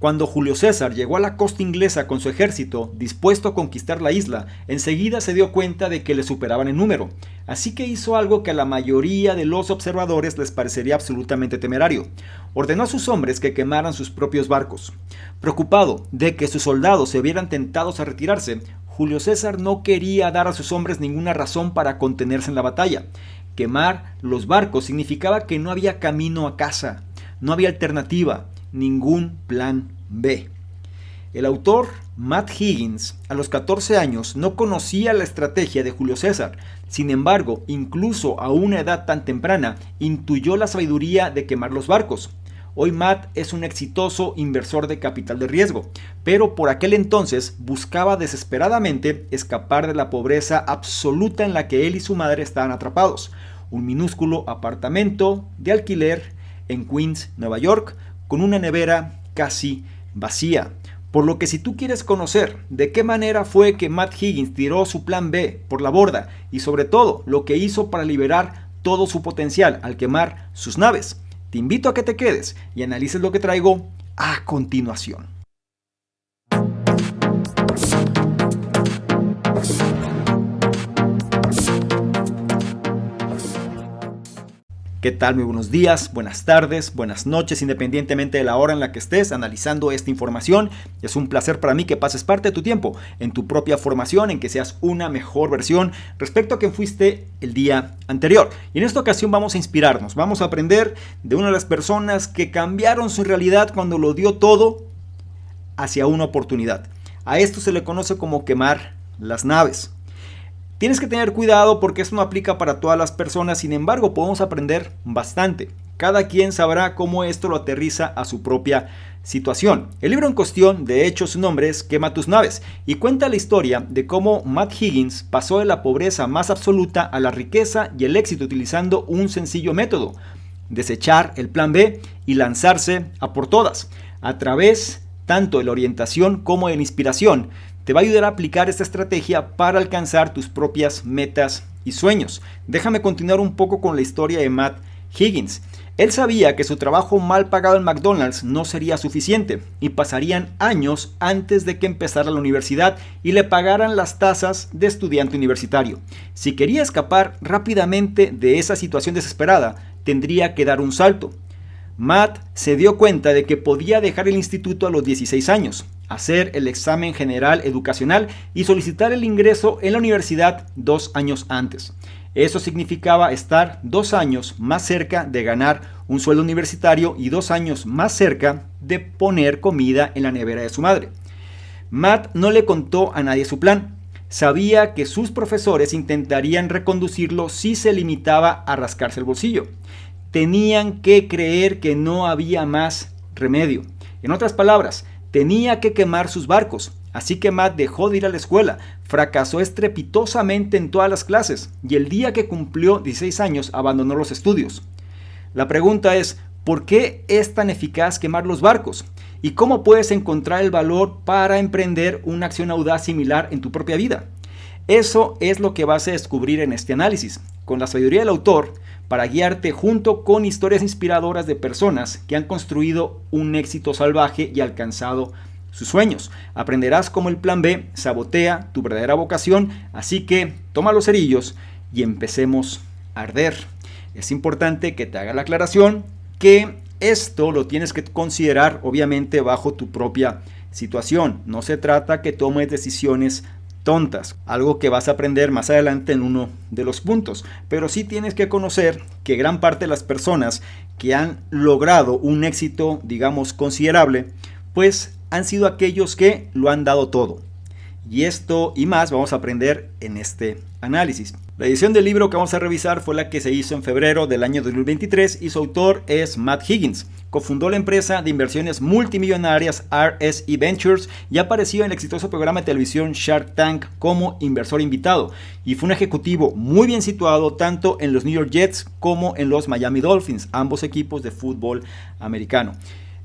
Cuando Julio César llegó a la costa inglesa con su ejército, dispuesto a conquistar la isla, enseguida se dio cuenta de que le superaban en número, así que hizo algo que a la mayoría de los observadores les parecería absolutamente temerario. Ordenó a sus hombres que quemaran sus propios barcos. Preocupado de que sus soldados se vieran tentados a retirarse, Julio César no quería dar a sus hombres ninguna razón para contenerse en la batalla. Quemar los barcos significaba que no había camino a casa, no había alternativa, ningún plan B. El autor Matt Higgins, a los 14 años, no conocía la estrategia de Julio César. Sin embargo, incluso a una edad tan temprana, intuyó la sabiduría de quemar los barcos. Hoy Matt es un exitoso inversor de capital de riesgo, pero por aquel entonces buscaba desesperadamente escapar de la pobreza absoluta en la que él y su madre estaban atrapados. Un minúsculo apartamento de alquiler en Queens, Nueva York, con una nevera casi vacía. Por lo que si tú quieres conocer de qué manera fue que Matt Higgins tiró su plan B por la borda y sobre todo lo que hizo para liberar todo su potencial al quemar sus naves, te invito a que te quedes y analices lo que traigo a continuación. ¿Qué tal? Muy buenos días, buenas tardes, buenas noches, independientemente de la hora en la que estés analizando esta información. Es un placer para mí que pases parte de tu tiempo en tu propia formación, en que seas una mejor versión respecto a quien fuiste el día anterior. Y en esta ocasión vamos a inspirarnos, vamos a aprender de una de las personas que cambiaron su realidad cuando lo dio todo hacia una oportunidad. A esto se le conoce como quemar las naves. Tienes que tener cuidado porque esto no aplica para todas las personas, sin embargo podemos aprender bastante. Cada quien sabrá cómo esto lo aterriza a su propia situación. El libro en cuestión, de hecho su nombre es Quema tus naves, y cuenta la historia de cómo Matt Higgins pasó de la pobreza más absoluta a la riqueza y el éxito utilizando un sencillo método: desechar el plan B y lanzarse a por todas. A través tanto de la orientación como de la inspiración, te va a ayudar a aplicar esta estrategia para alcanzar tus propias metas y sueños. Déjame continuar un poco con la historia de Matt Higgins. Él sabía que su trabajo mal pagado en McDonald's no sería suficiente y pasarían años antes de que empezara la universidad y le pagaran las tasas de estudiante universitario. Si quería escapar rápidamente de esa situación desesperada, tendría que dar un salto. Matt se dio cuenta de que podía dejar el instituto a los 16 años, hacer el examen general educacional y solicitar el ingreso en la universidad 2 años antes. Eso significaba estar 2 años más cerca de ganar un sueldo universitario y 2 años más cerca de poner comida en la nevera de su madre. Matt no le contó a nadie su plan. Sabía que sus profesores intentarían reconducirlo si se limitaba a rascarse el bolsillo. Tenían que creer que no había más remedio. En otras palabras, tenía que quemar sus barcos. Así que Matt dejó de ir a la escuela, fracasó estrepitosamente en todas las clases y el día que cumplió 16 años abandonó los estudios. La pregunta es, ¿por qué es tan eficaz quemar los barcos? ¿Y cómo puedes encontrar el valor para emprender una acción audaz similar en tu propia vida? Eso es lo que vas a descubrir en este análisis, con la sabiduría del autor, para guiarte junto con historias inspiradoras de personas que han construido un éxito salvaje y alcanzado sus sueños. Aprenderás cómo el plan B sabotea tu verdadera vocación, así que toma los cerillos y empecemos a arder. Es importante que te haga la aclaración que esto lo tienes que considerar obviamente bajo tu propia situación. No se trata que tomes decisiones tontas, algo que vas a aprender más adelante en uno de los puntos, pero sí tienes que conocer que gran parte de las personas que han logrado un éxito, digamos, considerable, pues han sido aquellos que lo han dado todo. Y esto y más vamos a aprender en este análisis. La edición del libro que vamos a revisar fue la que se hizo en febrero del año 2023 y su autor es Matt Higgins. Cofundó la empresa de inversiones multimillonarias RSE Ventures y apareció en el exitoso programa de televisión Shark Tank como inversor invitado. Y fue un ejecutivo muy bien situado tanto en los New York Jets como en los Miami Dolphins, ambos equipos de fútbol americano.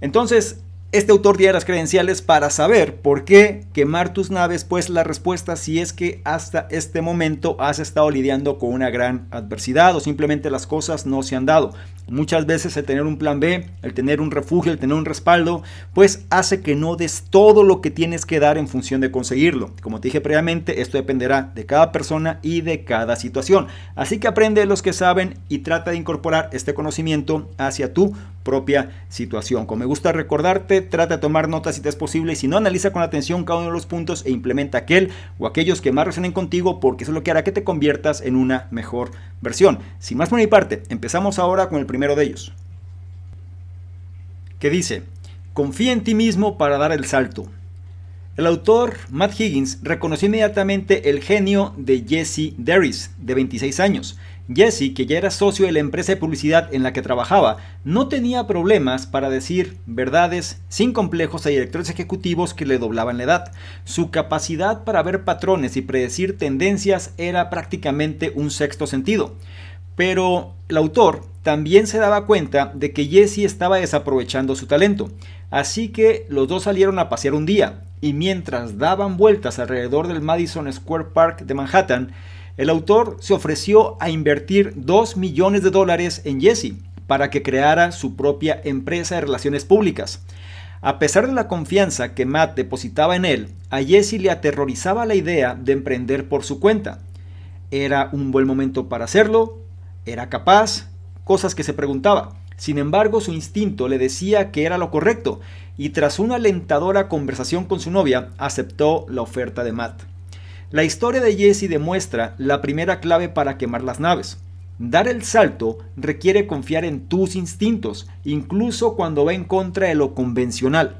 Entonces, Este autor tiene las credenciales para saber por qué quemar tus naves, pues la respuesta si es que hasta este momento has estado lidiando con una gran adversidad o simplemente las cosas no se han dado. Muchas veces el tener un plan B, el tener un refugio, el tener un respaldo, pues hace que no des todo lo que tienes que dar en función de conseguirlo. Como te dije previamente, esto dependerá de cada persona y de cada situación. Así que aprende de los que saben y trata de incorporar este conocimiento hacia tu propia situación. Como me gusta recordarte, trata de tomar notas si te es posible y si no, analiza con atención cada uno de los puntos e implementa aquel o aquellos que más resuenen contigo, porque eso es lo que hará que te conviertas en una mejor versión. Sin más por mi parte, empezamos ahora con el primero de ellos, que dice: confía en ti mismo para dar el salto. El autor Matt Higgins reconoció inmediatamente el genio de Jesse Darris, de 26 años. Jesse, que ya era socio de la empresa de publicidad en la que trabajaba, no tenía problemas para decir verdades sin complejos a directores ejecutivos que le doblaban la edad. Su capacidad para ver patrones y predecir tendencias era prácticamente un sexto sentido. Pero el autor también se daba cuenta de que Jesse estaba desaprovechando su talento. Así que los dos salieron a pasear un día, y mientras daban vueltas alrededor del Madison Square Park de Manhattan, el autor se ofreció a invertir $2 millones en Jesse para que creara su propia empresa de relaciones públicas. A pesar de la confianza que Matt depositaba en él, a Jesse le aterrorizaba la idea de emprender por su cuenta. ¿Era un buen momento para hacerlo? ¿Era capaz? Cosas que se preguntaba. Sin embargo, su instinto le decía que era lo correcto, y tras una alentadora conversación con su novia, aceptó la oferta de Matt. La historia de Jesse demuestra la primera clave para quemar las naves. Dar el salto requiere confiar en tus instintos, incluso cuando va en contra de lo convencional.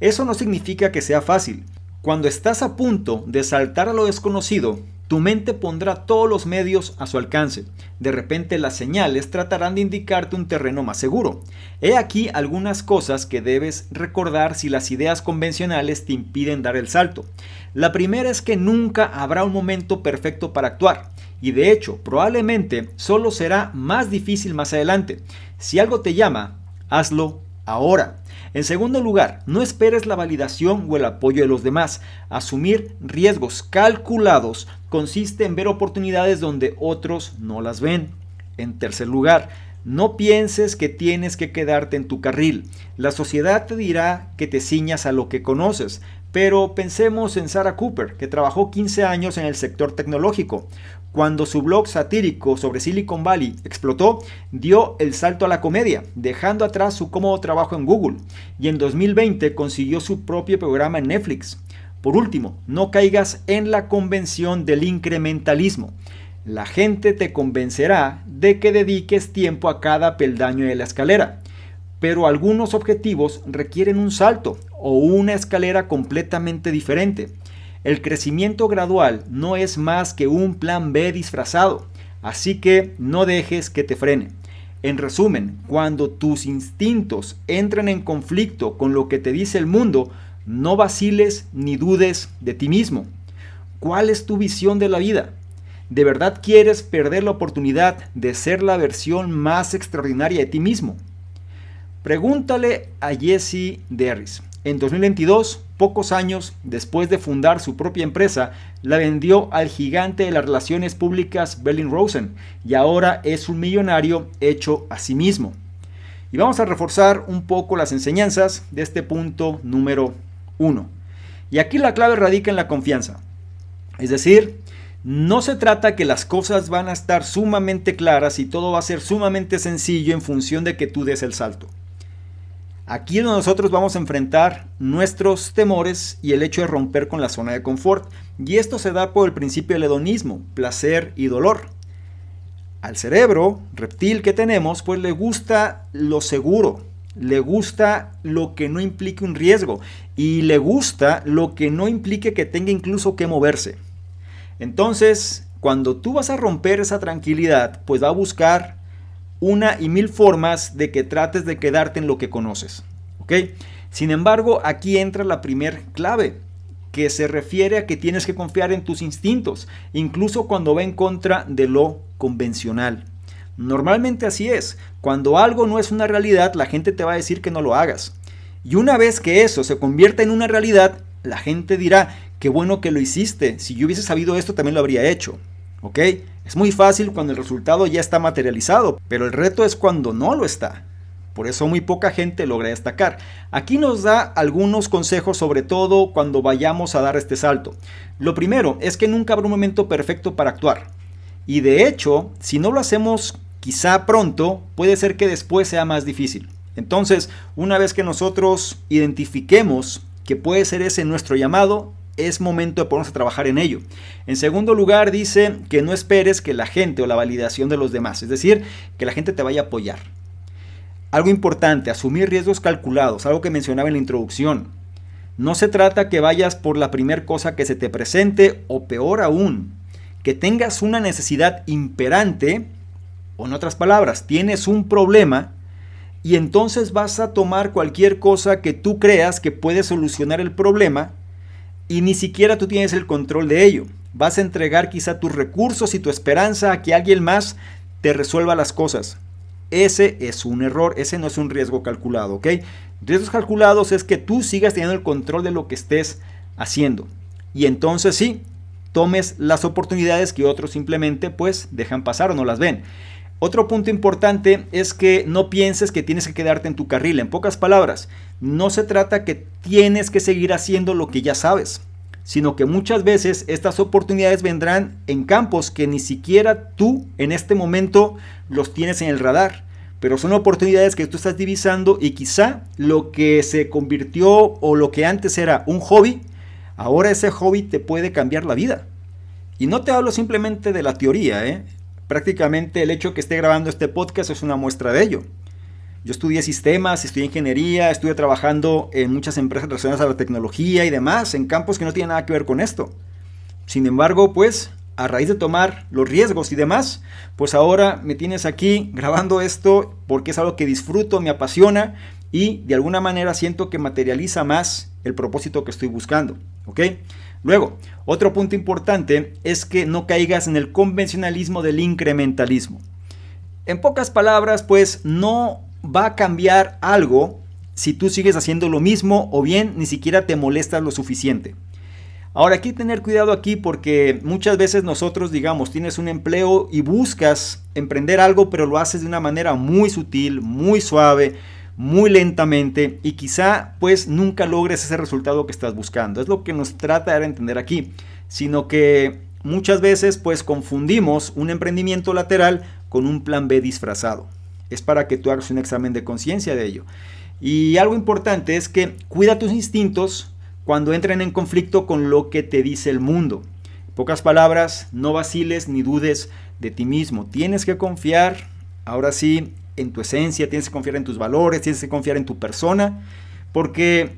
Eso no significa que sea fácil. Cuando estás a punto de saltar a lo desconocido, tu mente pondrá todos los medios a su alcance. De repente las señales tratarán de indicarte un terreno más seguro. He aquí algunas cosas que debes recordar si las ideas convencionales te impiden dar el salto. La primera es que nunca habrá un momento perfecto para actuar. Y de hecho, probablemente solo será más difícil más adelante. Si algo te llama, hazlo ahora. En segundo lugar, no esperes la validación o el apoyo de los demás. Asumir riesgos calculados consiste en ver oportunidades donde otros no las ven. En tercer lugar, no pienses que tienes que quedarte en tu carril. La sociedad te dirá que te ciñas a lo que conoces, pero pensemos en Sarah Cooper, que trabajó 15 años en el sector tecnológico. Cuando su blog satírico sobre Silicon Valley explotó, dio el salto a la comedia, dejando atrás su cómodo trabajo en Google, y en 2020 consiguió su propio programa en Netflix. Por último, no caigas en la convención del incrementalismo. La gente te convencerá de que dediques tiempo a cada peldaño de la escalera, pero algunos objetivos requieren un salto o una escalera completamente diferente. El crecimiento gradual no es más que un plan B disfrazado, así que no dejes que te frene. En resumen, cuando tus instintos entran en conflicto con lo que te dice el mundo, no vaciles ni dudes de ti mismo. ¿Cuál es tu visión de la vida? ¿De verdad quieres perder la oportunidad de ser la versión más extraordinaria de ti mismo? Pregúntale a Jesse Darris. En 2022, pocos años después de fundar su propia empresa, la vendió al gigante de las relaciones públicas Berlin Rosen, y ahora es un millonario hecho a sí mismo. Y vamos a reforzar un poco las enseñanzas de este punto número 1. Y aquí la clave radica en la confianza. Es decir, no se trata que las cosas van a estar sumamente claras y todo va a ser sumamente sencillo en función de que tú des el salto. Aquí es donde nosotros vamos a enfrentar nuestros temores y el hecho de romper con la zona de confort. Y esto se da por el principio del hedonismo, placer y dolor. Al cerebro reptil que tenemos, pues le gusta lo seguro, le gusta lo que no implique un riesgo y le gusta lo que no implique que tenga incluso que moverse. Entonces, cuando tú vas a romper esa tranquilidad, pues va a buscar una y mil formas de que trates de quedarte en lo que conoces, ¿ok? Sin embargo, aquí entra la primer clave, que se refiere a que tienes que confiar en tus instintos, incluso cuando va en contra de lo convencional. Normalmente así es. Cuando algo no es una realidad, la gente te va a decir que no lo hagas. Y una vez que eso se convierta en una realidad, la gente dirá, qué bueno que lo hiciste, si yo hubiese sabido esto también lo habría hecho. ¿Ok? Es muy fácil cuando el resultado ya está materializado, pero el reto es cuando no lo está. Por eso muy poca gente logra destacar. Aquí nos da algunos consejos, sobre todo cuando vayamos a dar este salto. Lo primero es que nunca habrá un momento perfecto para actuar. Y de hecho, si no lo hacemos quizá pronto, puede ser que después sea más difícil. Entonces, una vez que nosotros identifiquemos que puede ser ese nuestro llamado, es momento de ponernos a trabajar en ello. En segundo lugar, dice que no esperes que la gente o la validación de los demás, es decir, que la gente te vaya a apoyar. Algo importante, asumir riesgos calculados, algo que mencionaba en la introducción. No se trata que vayas por la primera cosa que se te presente o peor aún, que tengas una necesidad imperante, o en otras palabras, tienes un problema y entonces vas a tomar cualquier cosa que tú creas que puede solucionar el problema y ni siquiera tú tienes el control de ello. Vas a entregar quizá tus recursos y tu esperanza a que alguien más te resuelva las cosas. Ese es un error, ese no es un riesgo calculado, ¿ok? Riesgos calculados es que tú sigas teniendo el control de lo que estés haciendo. Y entonces sí, tomes las oportunidades que otros simplemente pues dejan pasar o no las ven. Otro punto importante es que no pienses que tienes que quedarte en tu carril. En pocas palabras, no se trata que tienes que seguir haciendo lo que ya sabes, sino que muchas veces estas oportunidades vendrán en campos que ni siquiera tú en este momento los tienes en el radar, pero son oportunidades que tú estás divisando y quizá lo que se convirtió o lo que antes era un hobby, ahora ese hobby te puede cambiar la vida. Y no te hablo simplemente de la teoría, Prácticamente el hecho que esté grabando este podcast es una muestra de ello. Yo estudié sistemas, estudié ingeniería, estuve trabajando en muchas empresas relacionadas a la tecnología y demás, en campos que no tienen nada que ver con esto. Sin embargo, pues, a raíz de tomar los riesgos y demás, pues ahora me tienes aquí grabando esto porque es algo que disfruto, me apasiona y de alguna manera siento que materializa más el propósito que estoy buscando, ¿ok? Luego, otro punto importante es que no caigas en el convencionalismo del incrementalismo. En pocas palabras, pues no va a cambiar algo si tú sigues haciendo lo mismo o bien ni siquiera te molestas lo suficiente. Ahora, hay que tener cuidado aquí porque muchas veces nosotros, digamos, tienes un empleo y buscas emprender algo, pero lo haces de una manera muy sutil, muy suave, muy lentamente y quizá pues nunca logres ese resultado que estás buscando. Es lo que nos trata de entender aquí, sino que muchas veces pues confundimos un emprendimiento lateral con un plan B disfrazado. Es para que tú hagas un examen de conciencia de ello. Y algo importante es que cuida tus instintos cuando entren en conflicto con lo que te dice el mundo. En pocas palabras, no vaciles ni dudes de ti mismo. Tienes que confiar, ahora sí, en tu esencia, tienes que confiar en tus valores, tienes que confiar en tu persona, porque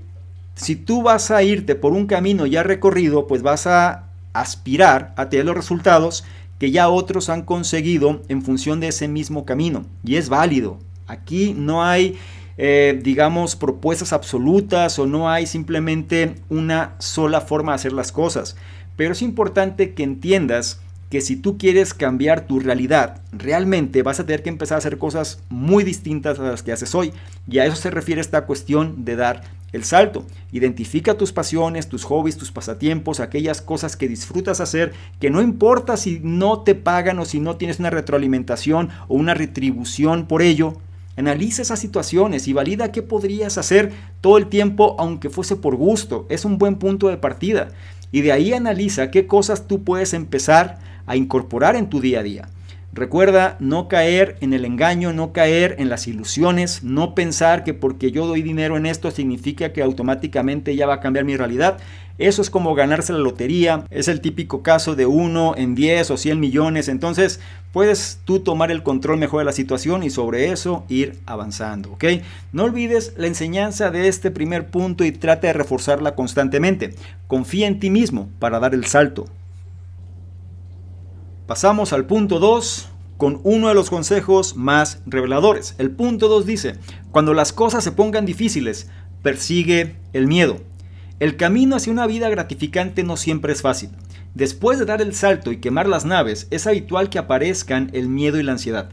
si tú vas a irte por un camino ya recorrido, pues vas a aspirar a tener los resultados que ya otros han conseguido en función de ese mismo camino, y es válido. Aquí no hay, digamos, propuestas absolutas o no hay simplemente una sola forma de hacer las cosas, pero es importante que entiendas que si tú quieres cambiar tu realidad, realmente vas a tener que empezar a hacer cosas muy distintas a las que haces hoy. Y a eso se refiere esta cuestión de dar el salto. Identifica tus pasiones, tus hobbies, tus pasatiempos, aquellas cosas que disfrutas hacer, que no importa si no te pagan o si no tienes una retroalimentación o una retribución por ello. Analiza esas situaciones y valida qué podrías hacer todo el tiempo aunque fuese por gusto. Es un buen punto de partida. Y de ahí analiza qué cosas tú puedes empezar a incorporar en tu día a día. Recuerda no caer en el engaño, no caer en las ilusiones, no pensar que porque yo doy dinero en esto significa que automáticamente ya va a cambiar mi realidad. Eso es como ganarse la lotería, es el típico caso de 1 en 10 o 100 millones. Entonces puedes tú tomar el control mejor de la situación y sobre eso ir avanzando, ¿ok? No olvides la enseñanza de este primer punto y trata de reforzarla constantemente. Confía en ti mismo para dar el salto. Pasamos al punto 2 con uno de los consejos más reveladores. El punto 2 dice, cuando las cosas se pongan difíciles, persigue el miedo. El camino hacia una vida gratificante no siempre es fácil. Después de dar el salto y quemar las naves, es habitual que aparezcan el miedo y la ansiedad.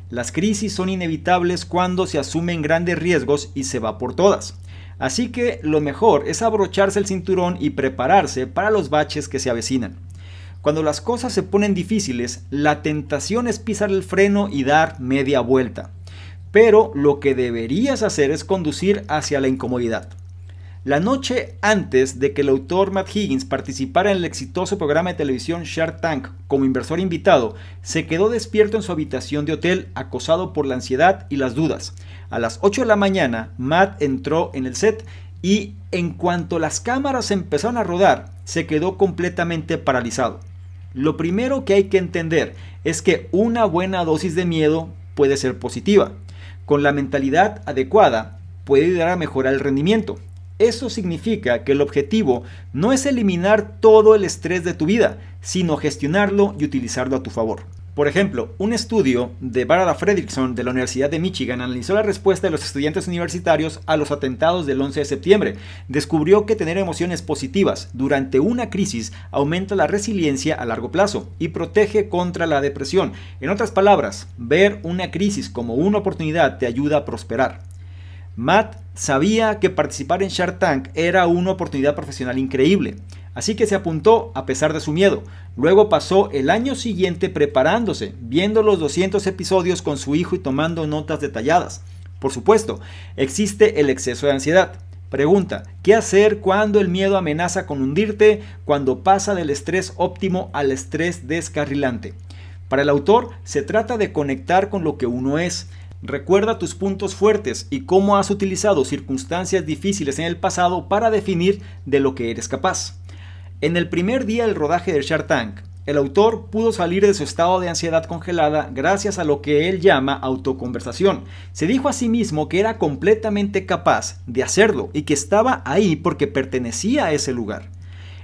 Las crisis son inevitables cuando se asumen grandes riesgos y se va por todas. Así que lo mejor es abrocharse el cinturón y prepararse para los baches que se avecinan. Cuando las cosas se ponen difíciles, la tentación es pisar el freno y dar media vuelta. Pero lo que deberías hacer es conducir hacia la incomodidad. La noche antes de que el autor Matt Higgins participara en el exitoso programa de televisión Shark Tank como inversor invitado, se quedó despierto en su habitación de hotel, acosado por la ansiedad y las dudas. A las 8 de la mañana, Matt entró en el set y en cuanto las cámaras empezaron a rodar, se quedó completamente paralizado. Lo primero que hay que entender es que una buena dosis de miedo puede ser positiva. Con la mentalidad adecuada, puede ayudar a mejorar el rendimiento. Eso significa que el objetivo no es eliminar todo el estrés de tu vida, sino gestionarlo y utilizarlo a tu favor. Por ejemplo, un estudio de Barbara Fredrickson de la Universidad de Michigan analizó la respuesta de los estudiantes universitarios a los atentados del 11 de septiembre. Descubrió que tener emociones positivas durante una crisis aumenta la resiliencia a largo plazo y protege contra la depresión. En otras palabras, ver una crisis como una oportunidad te ayuda a prosperar. Matt sabía que participar en Shark Tank era una oportunidad profesional increíble, así que se apuntó a pesar de su miedo. Luego pasó el año siguiente preparándose, viendo los 200 episodios con su hijo y tomando notas detalladas. Por supuesto, existe el exceso de ansiedad. Pregunta, ¿qué hacer cuando el miedo amenaza con hundirte, cuando pasa del estrés óptimo al estrés descarrilante? Para el autor, se trata de conectar con lo que uno es. Recuerda tus puntos fuertes y cómo has utilizado circunstancias difíciles en el pasado para definir de lo que eres capaz. En el primer día del rodaje de Shark Tank, el autor pudo salir de su estado de ansiedad congelada gracias a lo que él llama autoconversación. Se dijo a sí mismo que era completamente capaz de hacerlo y que estaba ahí porque pertenecía a ese lugar.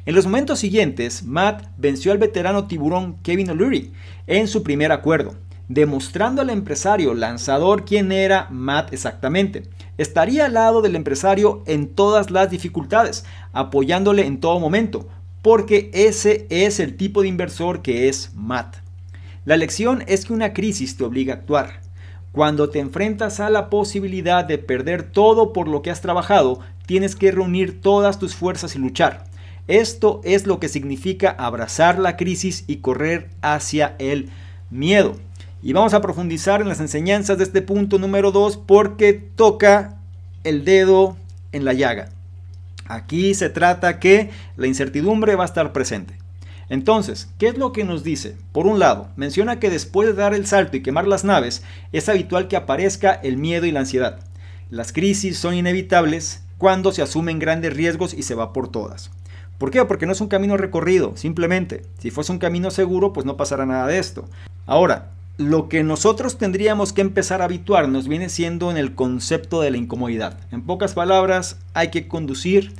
En los momentos siguientes, Matt venció al veterano tiburón Kevin O'Leary en su primer acuerdo, demostrando al empresario lanzador quién era Matt exactamente. Estaría al lado del empresario en todas las dificultades, apoyándole en todo momento, porque ese es el tipo de inversor que es Matt. La lección es que una crisis te obliga a actuar. Cuando te enfrentas a la posibilidad de perder todo por lo que has trabajado, tienes que reunir todas tus fuerzas y luchar. Esto es lo que significa abrazar la crisis y correr hacia el miedo. Y vamos a profundizar en las enseñanzas de este punto número 2 porque toca el dedo en la llaga. Aquí se trata que la incertidumbre va a estar presente. Entonces, ¿qué es lo que nos dice? Por un lado, menciona que después de dar el salto y quemar las naves, es habitual que aparezca el miedo y la ansiedad. Las crisis son inevitables cuando se asumen grandes riesgos y se va por todas. ¿Por qué? Porque no es un camino recorrido, simplemente. Si fuese un camino seguro, pues no pasará nada de esto. Ahora, lo que nosotros tendríamos que empezar a habituarnos viene siendo en el concepto de la incomodidad. En pocas palabras, hay que conducir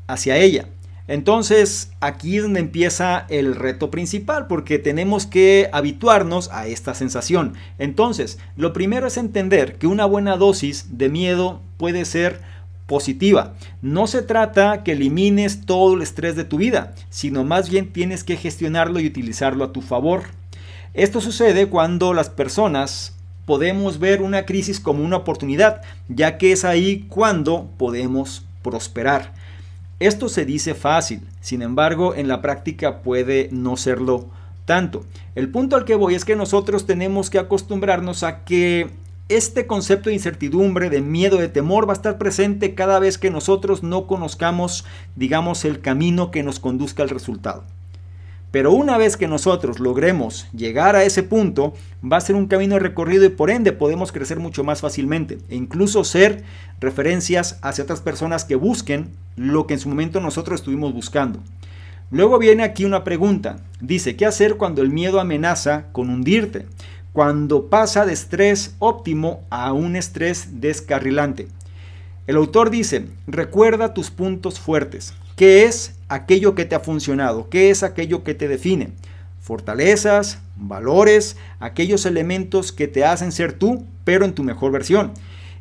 hacia ella. Entonces, aquí es donde empieza el reto principal, porque tenemos que habituarnos a esta sensación. Entonces, lo primero es entender que una buena dosis de miedo puede ser positiva. No se trata que elimines todo el estrés de tu vida, sino más bien tienes que gestionarlo y utilizarlo a tu favor. Esto sucede cuando las personas podemos ver una crisis como una oportunidad, ya que es ahí cuando podemos prosperar. Esto se dice fácil, sin embargo, en la práctica puede no serlo tanto. El punto al que voy es que nosotros tenemos que acostumbrarnos a que este concepto de incertidumbre, de miedo, de temor va a estar presente cada vez que nosotros no conozcamos, digamos, el camino que nos conduzca al resultado. Pero una vez que nosotros logremos llegar a ese punto, va a ser un camino recorrido y por ende podemos crecer mucho más fácilmente e incluso ser referencias hacia otras personas que busquen lo que en su momento nosotros estuvimos buscando. Luego viene aquí una pregunta. Dice, ¿qué hacer cuando el miedo amenaza con hundirte? Cuando pasa de estrés óptimo a un estrés descarrilante. El autor dice, recuerda tus puntos fuertes. ¿Qué es aquello que te ha funcionado? ¿Qué es aquello que te define? Fortalezas, valores, aquellos elementos que te hacen ser tú, pero en tu mejor versión.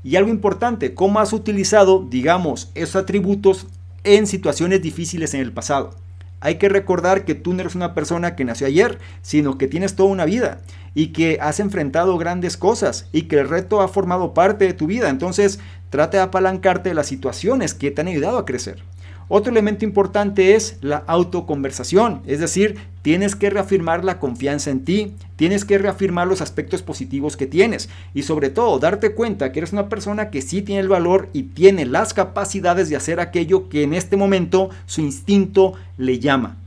Y algo importante, ¿cómo has utilizado, digamos, esos atributos en situaciones difíciles en el pasado? Hay que recordar que tú no eres una persona que nació ayer, sino que tienes toda una vida y que has enfrentado grandes cosas y que el reto ha formado parte de tu vida. Entonces, trata de apalancarte de las situaciones que te han ayudado a crecer. Otro elemento importante es la autoconversación, es decir, tienes que reafirmar la confianza en ti, tienes que reafirmar los aspectos positivos que tienes y sobre todo darte cuenta que eres una persona que sí tiene el valor y tiene las capacidades de hacer aquello que en este momento su instinto le llama.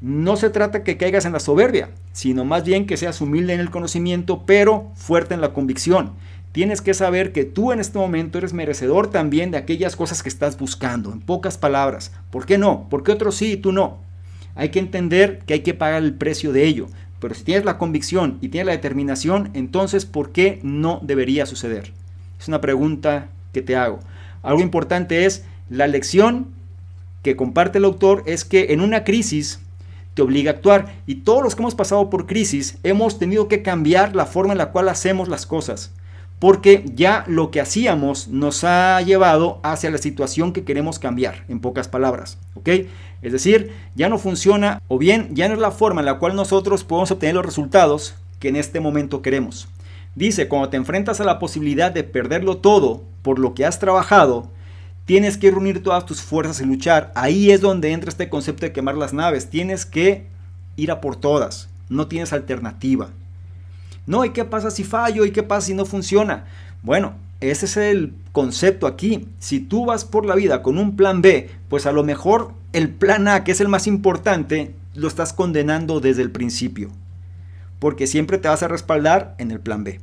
No se trata que caigas en la soberbia, sino más bien que seas humilde en el conocimiento, pero fuerte en la convicción. Tienes que saber que tú en este momento eres merecedor también de aquellas cosas que estás buscando. En pocas palabras, ¿por qué no? ¿Por qué otros sí y tú no? Hay que entender que hay que pagar el precio de ello. Pero si tienes la convicción y tienes la determinación, entonces ¿por qué no debería suceder? Es una pregunta que te hago. Algo importante es, la lección que comparte el autor es que en una crisis te obliga a actuar. Y todos los que hemos pasado por crisis hemos tenido que cambiar la forma en la cual hacemos las cosas. Porque ya lo que hacíamos nos ha llevado hacia la situación que queremos cambiar, en pocas palabras, ¿ok? Es decir, ya no funciona o bien ya no es la forma en la cual nosotros podemos obtener los resultados que en este momento queremos. Dice, cuando te enfrentas a la posibilidad de perderlo todo por lo que has trabajado, tienes que reunir todas tus fuerzas y luchar. Ahí es donde entra este concepto de quemar las naves. Tienes que ir a por todas, no tienes alternativa. No, ¿y qué pasa si fallo? ¿Y qué pasa si no funciona? Bueno, ese es el concepto aquí. Si tú vas por la vida con un plan B, pues a lo mejor el plan A, que es el más importante, lo estás condenando desde el principio. Porque siempre te vas a respaldar en el plan B.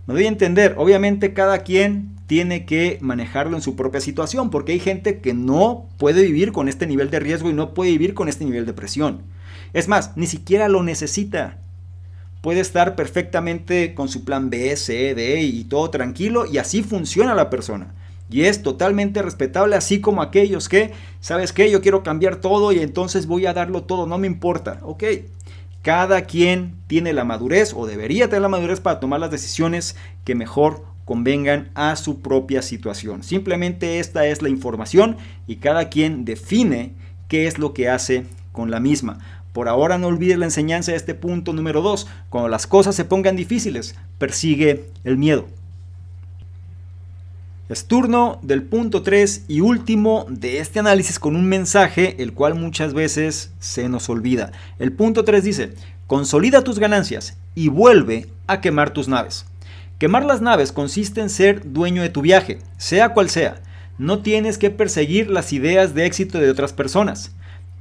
Me doy a entender, obviamente cada quien tiene que manejarlo en su propia situación, porque hay gente que no puede vivir con este nivel de riesgo y no puede vivir con este nivel de presión. Es más, ni siquiera lo necesita. Puede estar perfectamente con su plan B, C, D y todo tranquilo y así funciona la persona. Y es totalmente respetable, así como aquellos que, ¿sabes qué? Yo quiero cambiar todo y entonces voy a darlo todo, no me importa. Ok, cada quien tiene la madurez o debería tener la madurez para tomar las decisiones que mejor convengan a su propia situación. Simplemente esta es la información y cada quien define qué es lo que hace con la misma. Por ahora no olvides la enseñanza de este punto número 2. Cuando las cosas se pongan difíciles, persigue el miedo. Es turno del punto 3 y último de este análisis con un mensaje el cual muchas veces se nos olvida. El punto 3 dice, consolida tus ganancias y vuelve a quemar tus naves. Quemar las naves consiste en ser dueño de tu viaje, sea cual sea. No tienes que perseguir las ideas de éxito de otras personas.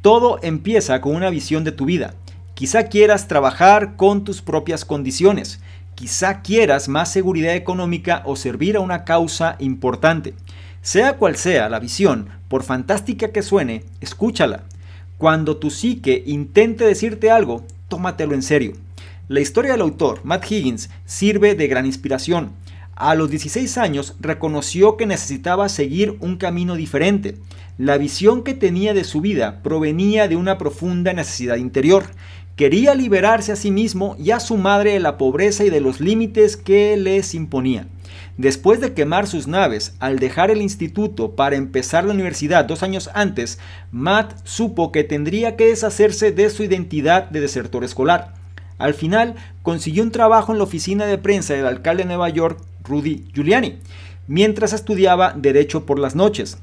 Todo empieza con una visión de tu vida. Quizá quieras trabajar con tus propias condiciones. Quizá quieras más seguridad económica o servir a una causa importante. Sea cual sea la visión, por fantástica que suene, escúchala. Cuando tu psique intente decirte algo, tómatelo en serio. La historia del autor, Matt Higgins, sirve de gran inspiración. A los 16 años reconoció que necesitaba seguir un camino diferente. La visión que tenía de su vida provenía de una profunda necesidad interior. Quería liberarse a sí mismo y a su madre de la pobreza y de los límites que les imponía. Después de quemar sus naves, al dejar el instituto para empezar la universidad 2 años antes, Matt supo que tendría que deshacerse de su identidad de desertor escolar. Al final, consiguió un trabajo en la oficina de prensa del alcalde de Nueva York, Rudy Giuliani, mientras estudiaba Derecho por las noches.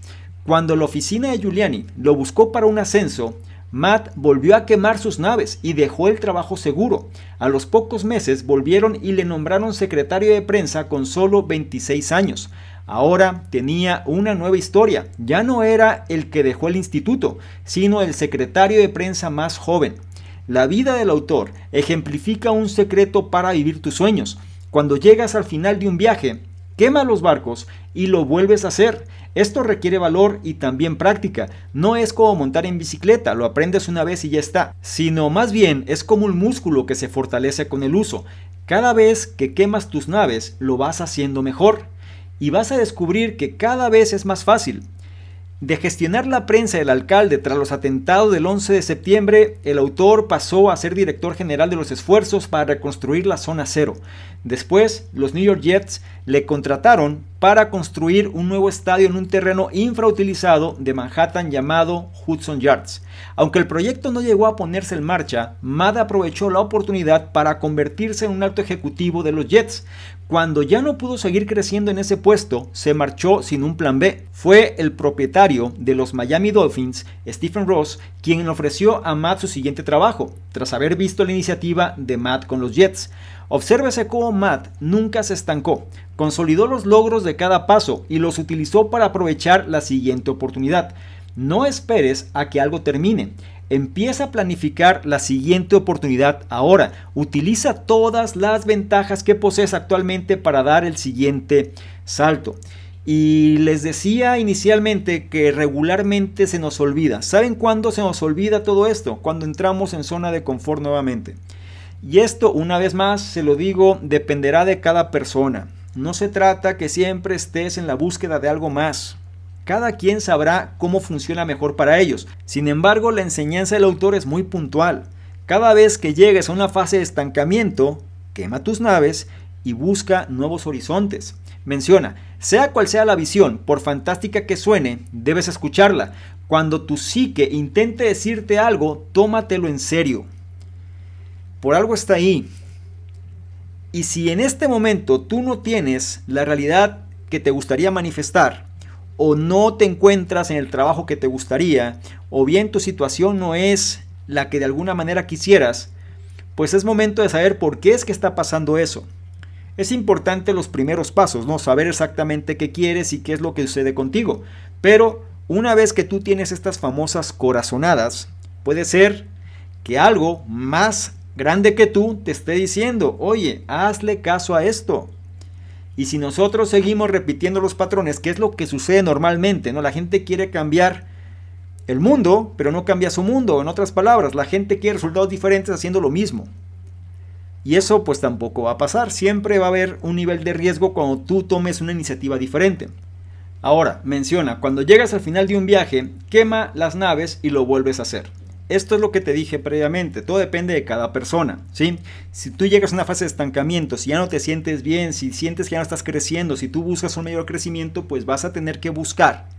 Cuando la oficina de Giuliani lo buscó para un ascenso, Matt volvió a quemar sus naves y dejó el trabajo seguro. A los pocos meses volvieron y le nombraron secretario de prensa con solo 26 años. Ahora tenía una nueva historia. Ya no era el que dejó el instituto, sino el secretario de prensa más joven. La vida del autor ejemplifica un secreto para vivir tus sueños. Cuando llegas al final de un viaje, quema los barcos y lo vuelves a hacer. Esto requiere valor y también práctica. No es como montar en bicicleta, lo aprendes una vez y ya está, sino más bien es como un músculo que se fortalece con el uso. Cada vez que quemas tus naves, lo vas haciendo mejor y vas a descubrir que cada vez es más fácil. De gestionar la prensa del alcalde tras los atentados del 11 de septiembre, el autor pasó a ser director general de los esfuerzos para reconstruir la zona cero. Después, los New York Jets le contrataron para construir un nuevo estadio en un terreno infrautilizado de Manhattan llamado Hudson Yards. Aunque el proyecto no llegó a ponerse en marcha, Matt aprovechó la oportunidad para convertirse en un alto ejecutivo de los Jets. Cuando ya no pudo seguir creciendo en ese puesto, se marchó sin un plan B. Fue el propietario de los Miami Dolphins, Stephen Ross, quien le ofreció a Matt su siguiente trabajo, tras haber visto la iniciativa de Matt con los Jets. Obsérvese cómo Matt nunca se estancó, consolidó los logros de cada paso y los utilizó para aprovechar la siguiente oportunidad. No esperes a que algo termine. Empieza a planificar la siguiente oportunidad ahora. Utiliza todas las ventajas que posees actualmente para dar el siguiente salto. Y les decía inicialmente que regularmente se nos olvida. ¿Saben cuándo se nos olvida todo esto? Cuando entramos en zona de confort nuevamente. Y esto, una vez más, se lo digo, dependerá de cada persona. No se trata que siempre estés en la búsqueda de algo más. Cada quien sabrá cómo funciona mejor para ellos. Sin embargo, la enseñanza del autor es muy puntual. Cada vez que llegues a una fase de estancamiento, quema tus naves y busca nuevos horizontes. Menciona, sea cual sea la visión, por fantástica que suene, debes escucharla. Cuando tu psique intente decirte algo, tómatelo en serio. Por algo está ahí. Y si en este momento tú no tienes la realidad que te gustaría manifestar, o no te encuentras en el trabajo que te gustaría, o bien tu situación no es la que de alguna manera quisieras, pues es momento de saber por qué es que está pasando eso. Es importante los primeros pasos, ¿no? Saber exactamente qué quieres y qué es lo que sucede contigo. Pero una vez que tú tienes estas famosas corazonadas, puede ser que algo más grande que tú te esté diciendo, oye, hazle caso a esto. Y si nosotros seguimos repitiendo los patrones, que es lo que sucede normalmente, ¿no? La gente quiere cambiar el mundo, pero no cambia su mundo. En otras palabras, la gente quiere resultados diferentes haciendo lo mismo. Y eso pues tampoco va a pasar. Siempre va a haber un nivel de riesgo cuando tú tomes una iniciativa diferente. Ahora, menciona, cuando llegas al final de un viaje, quema las naves y lo vuelves a hacer. Esto es lo que te dije previamente, todo depende de cada persona, ¿sí? Si tú llegas a una fase de estancamiento, si ya no te sientes bien, si sientes que ya no estás creciendo, si tú buscas un mayor crecimiento, pues vas a tener que buscar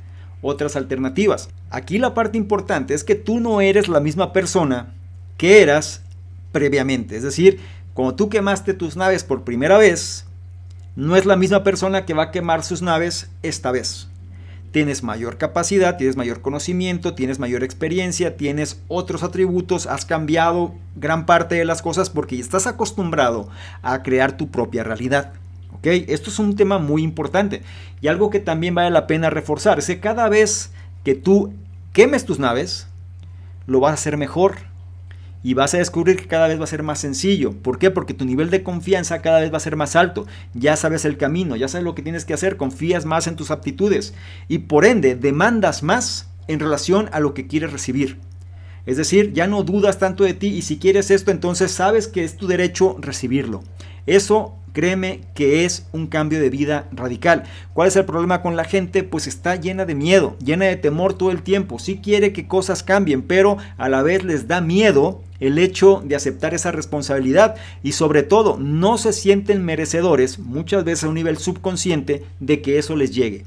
otras alternativas. Aquí la parte importante es que tú no eres la misma persona que eras previamente. Es decir, cuando tú quemaste tus naves por primera vez, no es la misma persona que va a quemar sus naves esta vez. Tienes mayor capacidad, tienes mayor conocimiento, tienes mayor experiencia, tienes otros atributos, has cambiado gran parte de las cosas porque estás acostumbrado a crear tu propia realidad. ¿Ok? Esto es un tema muy importante y algo que también vale la pena reforzar es que cada vez que tú quemes tus naves, lo vas a hacer mejor. Y vas a descubrir que cada vez va a ser más sencillo. ¿Por qué? Porque tu nivel de confianza cada vez va a ser más alto. Ya sabes el camino, ya sabes lo que tienes que hacer, confías más en tus aptitudes. Y por ende, demandas más en relación a lo que quieres recibir. Es decir, ya no dudas tanto de ti y si quieres esto, entonces sabes que es tu derecho recibirlo. Eso, créeme que es un cambio de vida radical. ¿Cuál es el problema con la gente? Pues está llena de miedo, llena de temor todo el tiempo. Sí quiere que cosas cambien, pero a la vez les da miedo el hecho de aceptar esa responsabilidad y sobre todo no se sienten merecedores, muchas veces a un nivel subconsciente, de que eso les llegue.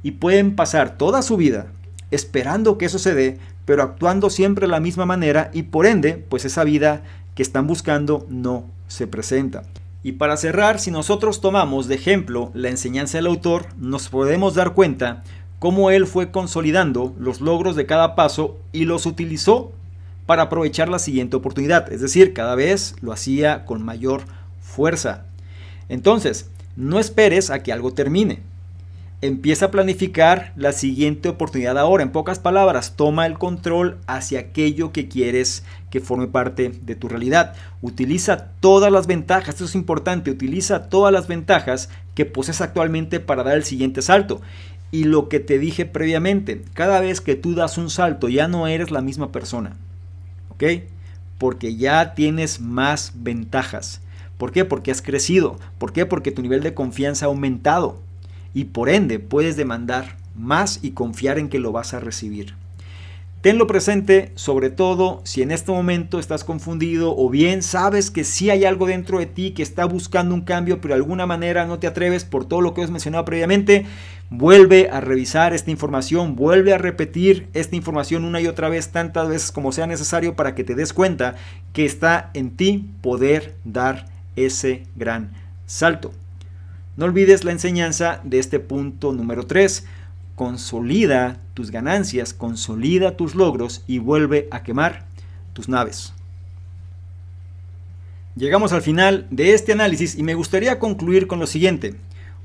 Y pueden pasar toda su vida esperando que eso se dé, pero actuando siempre de la misma manera y por ende, pues esa vida que están buscando no se presenta. Y para cerrar, si nosotros tomamos de ejemplo la enseñanza del autor, nos podemos dar cuenta cómo él fue consolidando los logros de cada paso y los utilizó para aprovechar la siguiente oportunidad. Es decir, cada vez lo hacía con mayor fuerza. Entonces, no esperes a que algo termine. Empieza a planificar la siguiente oportunidad ahora. En pocas palabras, toma el control hacia aquello que quieres que forme parte de tu realidad. Utiliza todas las ventajas, esto es importante, utiliza todas las ventajas que posees actualmente para dar el siguiente salto. Y lo que te dije previamente, cada vez que tú das un salto ya no eres la misma persona. ¿Ok? Porque ya tienes más ventajas. ¿Por qué? Porque has crecido. ¿Por qué? Porque tu nivel de confianza ha aumentado. Y por ende puedes demandar más y confiar en que lo vas a recibir. Tenlo presente, sobre todo si en este momento estás confundido o bien sabes que sí hay algo dentro de ti que está buscando un cambio, pero de alguna manera no te atreves por todo lo que has mencionado previamente. Vuelve a revisar esta información, vuelve a repetir esta información una y otra vez, tantas veces como sea necesario para que te des cuenta que está en ti poder dar ese gran salto. No olvides la enseñanza de este punto número 3. Consolida tus ganancias, consolida tus logros y vuelve a quemar tus naves. Llegamos al final de este análisis y me gustaría concluir con lo siguiente.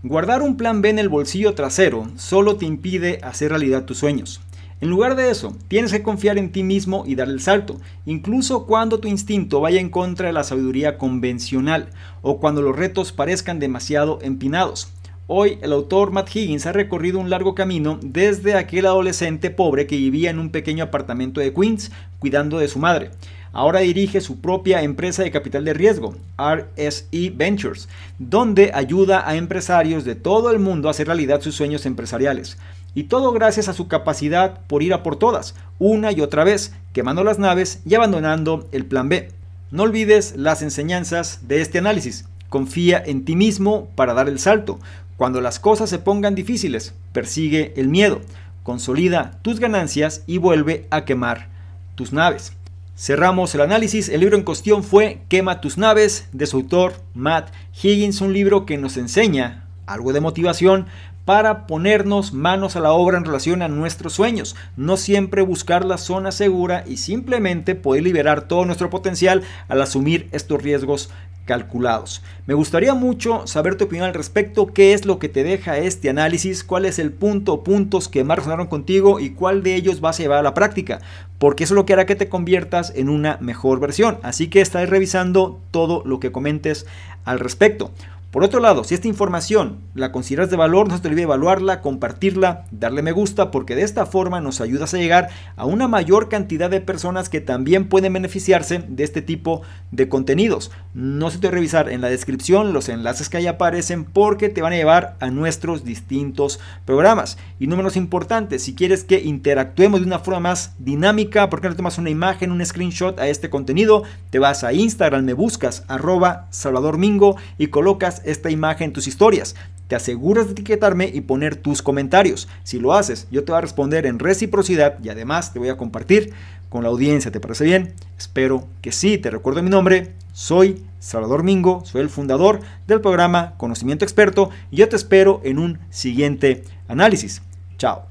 Guardar un plan B en el bolsillo trasero solo te impide hacer realidad tus sueños. En lugar de eso, tienes que confiar en ti mismo y dar el salto, incluso cuando tu instinto vaya en contra de la sabiduría convencional o cuando los retos parezcan demasiado empinados. Hoy el autor Matt Higgins ha recorrido un largo camino desde aquel adolescente pobre que vivía en un pequeño apartamento de Queens cuidando de su madre. Ahora dirige su propia empresa de capital de riesgo, RSE Ventures, donde ayuda a empresarios de todo el mundo a hacer realidad sus sueños empresariales. Y todo gracias a su capacidad por ir a por todas, una y otra vez, quemando las naves y abandonando el plan B. No olvides las enseñanzas de este análisis. Confía en ti mismo para dar el salto. Cuando las cosas se pongan difíciles, persigue el miedo, consolida tus ganancias y vuelve a quemar tus naves. Cerramos el análisis. El libro en cuestión fue Quema tus naves, de su autor Matt Higgins, un libro que nos enseña algo de motivación para ponernos manos a la obra en relación a nuestros sueños. No siempre buscar la zona segura y simplemente poder liberar todo nuestro potencial al asumir estos riesgos calculados. Me gustaría mucho saber tu opinión al respecto. ¿Qué es lo que te deja este análisis? ¿Cuál es el punto o puntos que más resonaron contigo y cuál de ellos vas a llevar a la práctica? Porque eso es lo que hará que te conviertas en una mejor versión. Así que estaré revisando todo lo que comentes al respecto. Por otro lado, si esta información la consideras de valor, no se te olvide evaluarla, compartirla, darle me gusta, porque de esta forma nos ayudas a llegar a una mayor cantidad de personas que también pueden beneficiarse de este tipo de contenidos. No se te olvide revisar en la descripción los enlaces que ahí aparecen porque te van a llevar a nuestros distintos programas. Y no menos importante, si quieres que interactuemos de una forma más dinámica, ¿por qué no tomas una imagen, un screenshot a este contenido? Te vas a Instagram, me buscas @SalvadorMingo y colocas esta imagen en tus historias. Te aseguras de etiquetarme y poner tus comentarios. Si lo haces, yo te voy a responder en reciprocidad y además te voy a compartir con la audiencia. ¿Te parece bien? Espero que sí. Te recuerdo mi nombre. Soy Salvador Mingo. Soy el fundador del programa Conocimiento Experto y yo te espero en un siguiente análisis. Chao.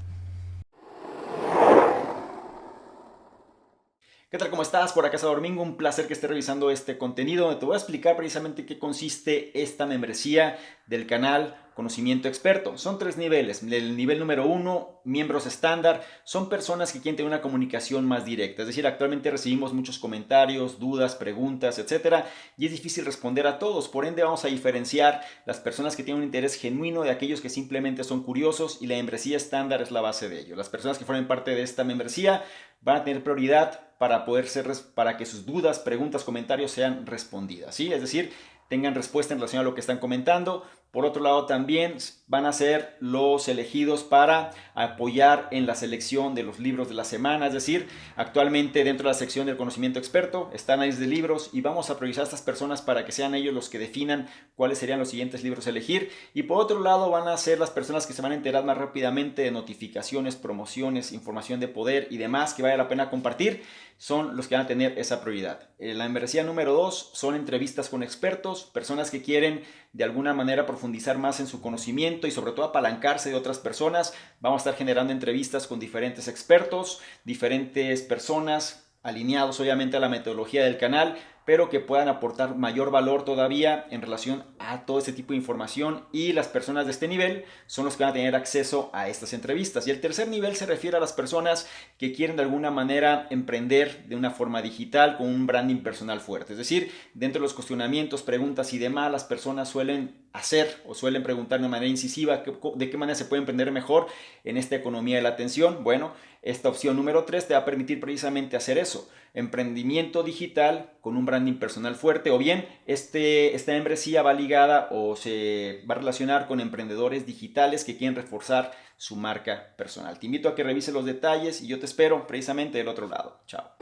¿Qué tal? ¿Cómo estás? Por acá Salvador Mingo, un placer que estés revisando este contenido donde te voy a explicar precisamente qué consiste esta membresía del canal Conocimiento Experto. Son 3 niveles. El nivel número 1, miembros estándar, son personas que quieren tener una comunicación más directa. Es decir, actualmente recibimos muchos comentarios, dudas, preguntas, etcétera, y es difícil responder a todos. Por ende, vamos a diferenciar las personas que tienen un interés genuino de aquellos que simplemente son curiosos, y la membresía estándar es la base de ello. Las personas que formen parte de esta membresía van a tener prioridad para que sus dudas, preguntas, comentarios sean respondidas, ¿sí? Es decir, tengan respuesta en relación a lo que están comentando. Por otro lado, también van a ser los elegidos para apoyar en la selección de los libros de la semana. Es decir, actualmente dentro de la sección del Conocimiento Experto están análisis de libros y vamos a priorizar a estas personas para que sean ellos los que definan cuáles serían los siguientes libros a elegir. Y por otro lado, van a ser las personas que se van a enterar más rápidamente de notificaciones, promociones, información de poder y demás que vale la pena compartir. Son los que van a tener esa prioridad. La membresía número 2 son entrevistas con expertos, personas que quieren de alguna manera profundizar más en su conocimiento y sobre todo apalancarse de otras personas. Vamos a estar generando entrevistas con diferentes expertos, diferentes personas alineados obviamente a la metodología del canal, pero que puedan aportar mayor valor todavía en relación a todo este tipo de información, y las personas de este nivel son los que van a tener acceso a estas entrevistas. Y el tercer nivel se refiere a las personas que quieren de alguna manera emprender de una forma digital con un branding personal fuerte. Es decir, dentro de los cuestionamientos, preguntas y demás, las personas suelen hacer o suelen preguntar de manera incisiva de qué manera se puede emprender mejor en esta economía de la atención. Bueno, esta opción número 3 te va a permitir precisamente hacer eso: emprendimiento digital con un branding branding personal fuerte, o bien esta membresía va ligada o se va a relacionar con emprendedores digitales que quieren reforzar su marca personal. Te invito a que revises los detalles y yo te espero precisamente del otro lado. Chao.